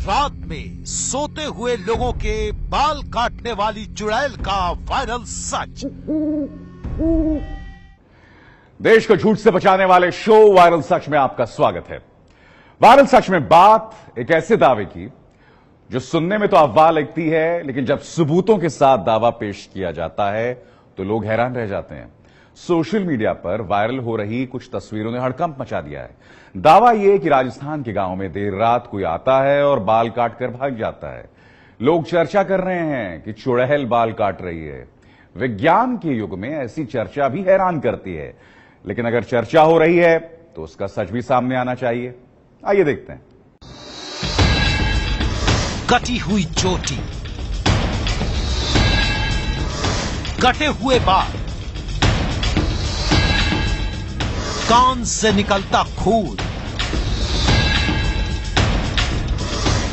रात में सोते हुए लोगों के बाल काटने वाली चुड़ैल का वायरल सच। देश को झूठ से बचाने वाले शो वायरल सच में आपका स्वागत है। वायरल सच में बात एक ऐसे दावे की जो सुनने में तो अफवाह लगती है, लेकिन जब सबूतों के साथ दावा पेश किया जाता है तो लोग हैरान रह जाते हैं। सोशल मीडिया पर वायरल हो रही कुछ तस्वीरों ने हड़कंप मचा दिया है। दावा यह कि राजस्थान के गांव में देर रात कोई आता है और बाल काट कर भाग जाता है। लोग चर्चा कर रहे हैं कि चुड़ैल बाल काट रही है। विज्ञान के युग में ऐसी चर्चा भी हैरान करती है, लेकिन अगर चर्चा हो रही है तो उसका सच भी सामने आना चाहिए। आइए देखते हैं। कटी हुई चोटी, कटे हुए बाल, कान से निकलता खून,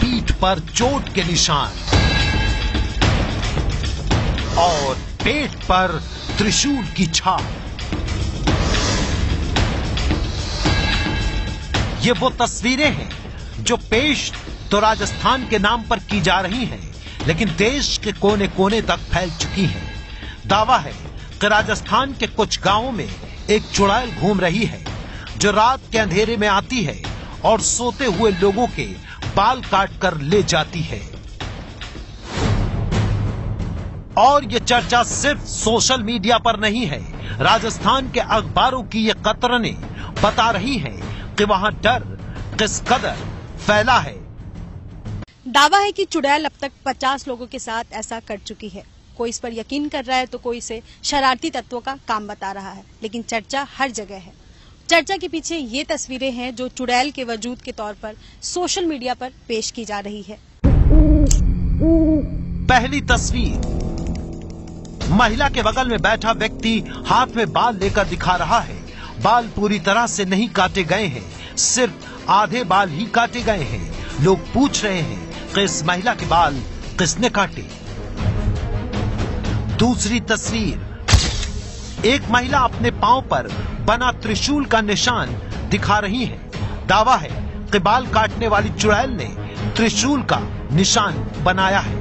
पीठ पर चोट के निशान और पेट पर त्रिशूल की छाप। ये वो तस्वीरें हैं जो पेश तो राजस्थान के नाम पर की जा रही हैं, लेकिन देश के कोने कोने तक फैल चुकी हैं। दावा है कि राजस्थान के कुछ गांवों में एक चुड़ैल घूम रही है जो रात के अंधेरे में आती है और सोते हुए लोगों के बाल काट कर ले जाती है। और ये चर्चा सिर्फ सोशल मीडिया पर नहीं है, राजस्थान के अखबारों की ये कतरनें बता रही हैं कि वहां डर किस कदर फैला है। दावा है कि चुड़ैल अब तक 50 लोगों के साथ ऐसा कर चुकी है। कोई इस पर यकीन कर रहा है तो कोई इसे शरारती तत्वों का काम बता रहा है, लेकिन चर्चा हर जगह है। चर्चा के पीछे ये तस्वीरें हैं जो चुड़ैल के वजूद के तौर पर सोशल मीडिया पर पेश की जा रही है। पहली तस्वीर, महिला के बगल में बैठा व्यक्ति हाथ में बाल लेकर दिखा रहा है। बाल पूरी तरह से नहीं काटे गए हैं, सिर्फ आधे बाल ही काटे गए हैं। लोग पूछ रहे हैं कि इस महिला के बाल किसने काटे। दूसरी तस्वीर, एक महिला अपने पांव पर बना त्रिशूल का निशान दिखा रही है। दावा है कि बाल काटने वाली चुड़ैल ने त्रिशूल का निशान बनाया है।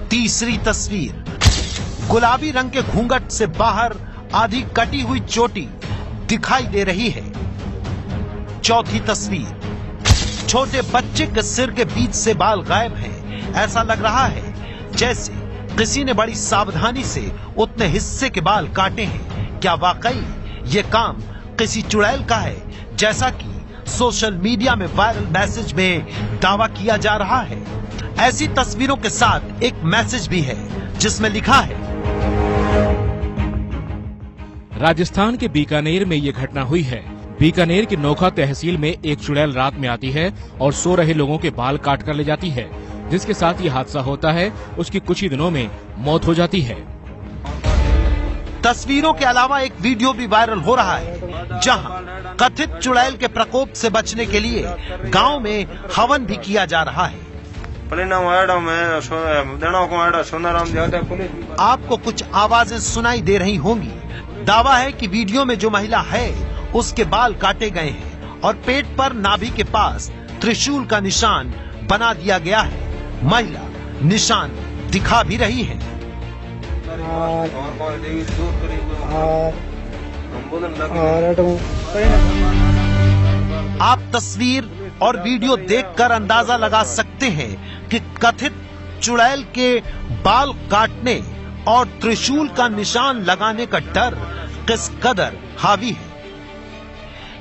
तीसरी तस्वीर, गुलाबी रंग के घूंघट से बाहर आधी कटी हुई चोटी दिखाई दे रही है। चौथी तस्वीर, छोटे बच्चे के सिर के बीच से बाल गायब हैं। ऐसा लग रहा है जैसे किसी ने बड़ी सावधानी से उतने हिस्से के बाल काटे हैं। क्या वाकई ये काम किसी चुड़ैल का है, जैसा कि सोशल मीडिया में वायरल मैसेज में दावा किया जा रहा है? ऐसी तस्वीरों के साथ एक मैसेज भी है जिसमें लिखा है, राजस्थान के बीकानेर में ये घटना हुई है। बीकानेर की नोखा तहसील में एक चुड़ैल रात में आती है और सो रहे लोगों के बाल काट कर ले जाती है। जिसके साथ ये हादसा होता है, उसकी कुछ ही दिनों में मौत हो जाती है। तस्वीरों के अलावा एक वीडियो भी वायरल हो रहा है जहां कथित चुड़ैल के प्रकोप से बचने के लिए गांव में हवन भी किया जा रहा है। आपको कुछ आवाजें सुनाई दे रही होंगी। दावा है कि वीडियो में जो महिला है उसके बाल काटे गए हैं और पेट पर नाभि के पास त्रिशूल का निशान बना दिया गया है। महिला निशान दिखा भी रही है। आप तस्वीर और वीडियो देखकर अंदाजा लगा सकते हैं कि कथित चुड़ैल के बाल काटने और त्रिशूल का निशान लगाने का डर किस कदर हावी है।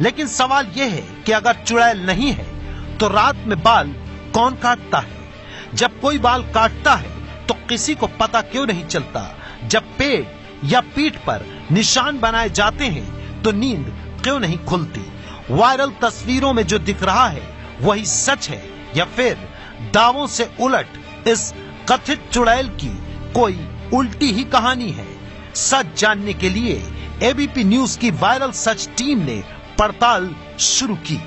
लेकिन सवाल यह है कि अगर चुड़ैल नहीं है तो रात में बाल कौन काटता है? जब कोई बाल काटता है तो किसी को पता क्यों नहीं चलता? जब पेट या पीठ पर निशान बनाए जाते हैं तो नींद क्यों नहीं खुलती? वायरल तस्वीरों में जो दिख रहा है वही सच है या फिर दावों से उलट इस कथित चुड़ैल की कोई उल्टी ही कहानी है? सच जानने के लिए एबीपी न्यूज की वायरल सच टीम ने पड़ताल शुरू की।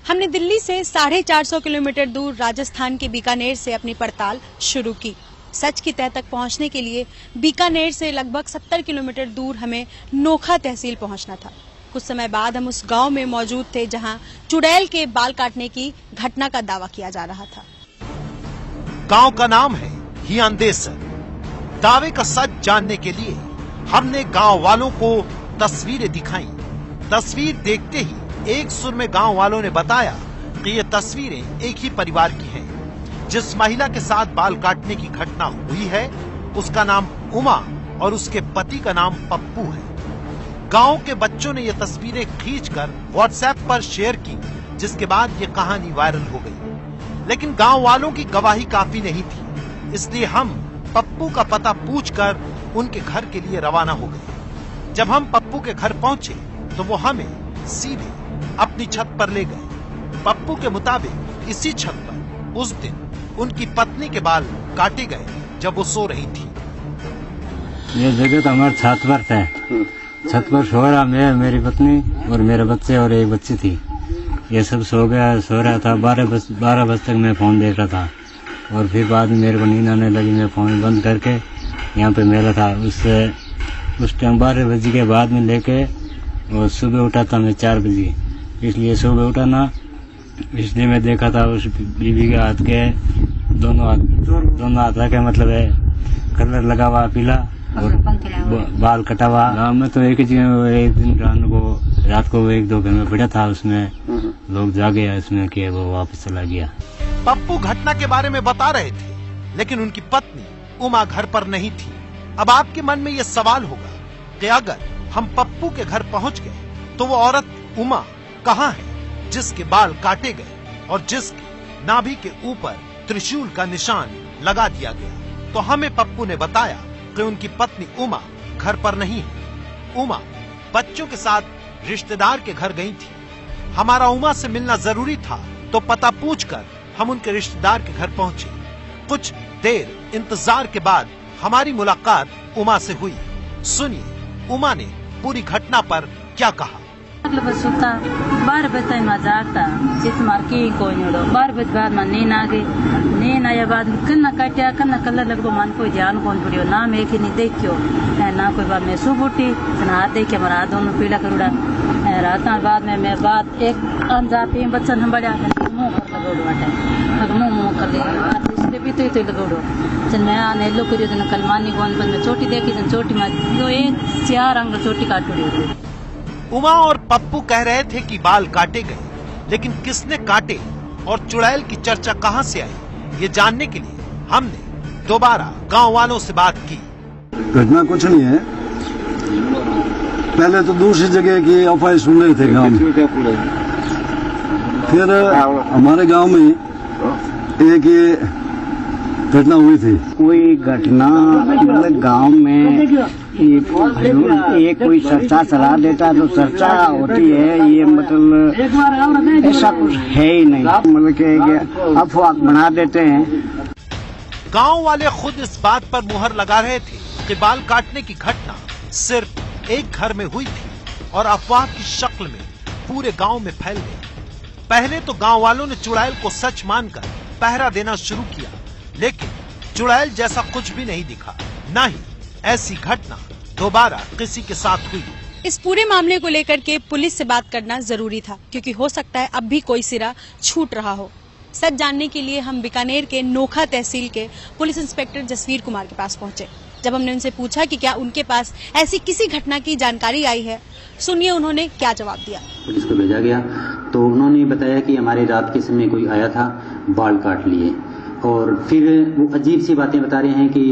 हमने दिल्ली से 450 किलोमीटर दूर राजस्थान के बीकानेर से अपनी पड़ताल शुरू की। सच की तह तक पहुंचने के लिए बीकानेर से लगभग 70 किलोमीटर दूर हमें नोखा तहसील पहुंचना था। कुछ समय बाद हम उस गांव में मौजूद थे जहां चुड़ैल के बाल काटने की घटना का दावा किया जा रहा था। गांव का नाम है हियांदेसर। दावे का सच जानने के लिए हमने गांव वालों को तस्वीरें दिखाई। तस्वीर देखते ही एक सुर में गांव वालों ने बताया कि ये तस्वीरें एक ही परिवार की हैं। जिस महिला के साथ बाल काटने की घटना हुई है उसका नाम उमा और उसके पति का नाम पप्पू है। गांव के बच्चों ने ये तस्वीरें खींचकर व्हाट्सएप पर शेयर की, जिसके बाद ये कहानी वायरल हो गई। लेकिन गांव वालों की गवाही काफी नहीं थी, इसलिए हम पप्पू का पता पूछकर उनके घर के लिए रवाना हो गए। जब हम पप्पू के घर पहुंचे तो वो हमें सीधे अपनी छत पर ले गए। पप्पू के मुताबिक इसी छत पर उस दिन उनकी पत्नी के बाल काटे गए जब वो सो रही थी। ये जगह तो हमारे छत पर था। छत पर सो रहा मैं, मेरी पत्नी और मेरे बच्चे और एक बच्ची थी। ये सब सो रहा था। 12 बजे तक मैं फोन देख रहा था और फिर बाद में मेरे को नींद आने लगी। मैं फोन बंद करके यहाँ पे मेला था। उस टाइम 12 बजे के बाद में लेके और सुबह उठा था मैं 4 बजे। इसलिए सुबह उठा ना, इसलिए मैं देखा था उस बीवी के हाथ के दोनों हाथ के मतलब है कलर लगा हुआ पीला और बाल कटा हुआ। मैं तो एक ही एक दिन रात को 1-2 घर में पड़ा था, उसमें लोग जागे उसमें कि वो वापस चला गया। पप्पू घटना के बारे में बता रहे थे, लेकिन उनकी पत्नी उमा घर पर नहीं थी। अब आपके मन में ये सवाल होगा कि अगर हम पप्पू के घर पहुंच गए तो वो औरत उमा कहाँ है जिसके बाल काटे गए और जिसके नाभि के ऊपर त्रिशूल का निशान लगा दिया गया। तो हमें पप्पू ने बताया कि उनकी पत्नी उमा घर पर नहीं है। उमा बच्चों के साथ रिश्तेदार के घर गई थी। हमारा उमा से मिलना जरूरी था, तो पता पूछकर हम उनके रिश्तेदार के घर पहुंचे। कुछ देर इंतजार के बाद हमारी मुलाकात उमा से हुई। सुनिए उमा ने पूरी घटना पर क्या कहा। मतलब सुता 12 बजे मजाक था, चित मार के कोई नहीं। 12 बजे बाद में नींद आ गई। नींद आया बाद कन्ना काटिया, कन्ना कलर लगभग मन कोई ध्यान कौन पड़ियो ना, मैं कि नहीं देखियो ना कोई बात। मैं सुबह उठी हाथ देखे हमारा हाथ दोनों पीला कर उड़ा। रात बाद में मैं बात एक अंजा पे बच्चा संभालिया मुँह कर लगोड़ो बाटे मुँह कर ले भी तो लगोड़ो। जन मैं आने लो करियो जन कलमानी कौन में चोटी देखी जन चोटी में 4 अंग चोटी काट उड़ी। उमा और पप्पू कह रहे थे कि बाल काटे गए, लेकिन किसने काटे और चुड़ैल की चर्चा कहां से आई, ये जानने के लिए हमने दोबारा गांव वालों से बात की। घटना कुछ नहीं है। पहले तो दूसरी जगह की अफवाह सुन रहे थे गांव में। फिर हमारे गांव में एक ये घटना हुई थी। कोई घटना मतलब गांव में ये कोई चर्चा चला देता तो चर्चा होती है, ये मतलब ऐसा कुछ है ही नहीं, मतलब कि अफवाह बना देते हैं। गांव वाले खुद इस बात पर मुहर लगा रहे थे कि बाल काटने की घटना सिर्फ एक घर में हुई थी और अफवाह की शक्ल में पूरे गांव में फैल गई। पहले तो गांव वालों ने चुड़ैल को सच मानकर पहरा देना शुरू किया, लेकिन चुड़ैल जैसा कुछ भी नहीं दिखा, न ही ऐसी घटना दोबारा किसी के साथ हुई। इस पूरे मामले को लेकर के पुलिस से बात करना जरूरी था, क्योंकि हो सकता है अब भी कोई सिरा छूट रहा हो। सच जानने के लिए हम बीकानेर के नोखा तहसील के पुलिस इंस्पेक्टर जसवीर कुमार के पास पहुंचे। जब हमने उनसे पूछा कि क्या उनके पास ऐसी किसी घटना की जानकारी आई है, सुनिए उन्होंने क्या जवाब दिया। पुलिस को भेजा गया तो उन्होंने बताया कि हमारी रात के समय कोई आया था, बाल काट लिए, और फिर वो अजीब सी बातें बता रहे हैं कि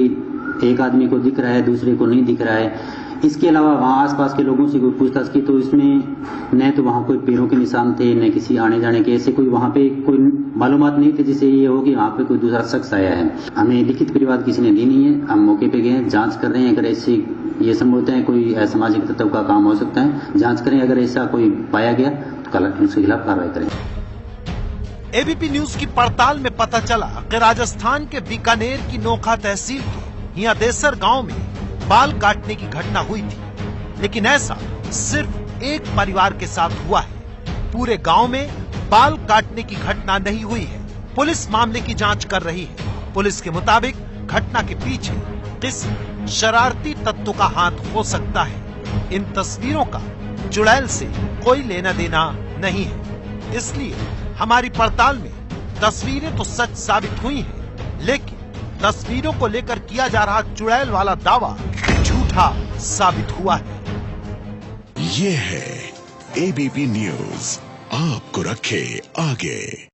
एक आदमी को दिख रहा है, दूसरे को नहीं दिख रहा है। इसके अलावा वहाँ आसपास के लोगों से कोई पूछताछ की तो इसमें न तो वहाँ कोई पैरों के निशान थे, न किसी आने जाने के, ऐसे कोई वहाँ पे कोई मालूमात नहीं थे जिससे ये हो कि वहाँ पे कोई दूसरा शख्स आया है। हमें लिखित प्रतिवाद किसी ने दी नहीं है। हम मौके पे गए, जांच कर रहे हैं। अगर ऐसे ये संभवतः है कोई असामाजिक तत्व का काम हो सकता है, जांच करें। अगर ऐसा कोई पाया गया तो उसके खिलाफ कार्रवाई करें। एबीपी न्यूज की पड़ताल में पता चला कि राजस्थान के बीकानेर की नोखा तहसील के हियांदेसर गांव में बाल काटने की घटना हुई थी, लेकिन ऐसा सिर्फ एक परिवार के साथ हुआ है। पूरे गांव में बाल काटने की घटना नहीं हुई है। पुलिस मामले की जांच कर रही है। पुलिस के मुताबिक घटना के पीछे किसी शरारती तत्व का हाथ हो सकता है। इन तस्वीरों का चुड़ैल से कोई लेना देना नहीं है। इसलिए हमारी पड़ताल में तस्वीरें तो सच साबित हुई हैं, लेकिन तस्वीरों को लेकर किया जा रहा चुड़ैल वाला दावा झूठा साबित हुआ है। ये है एबीपी न्यूज, आपको रखे आगे।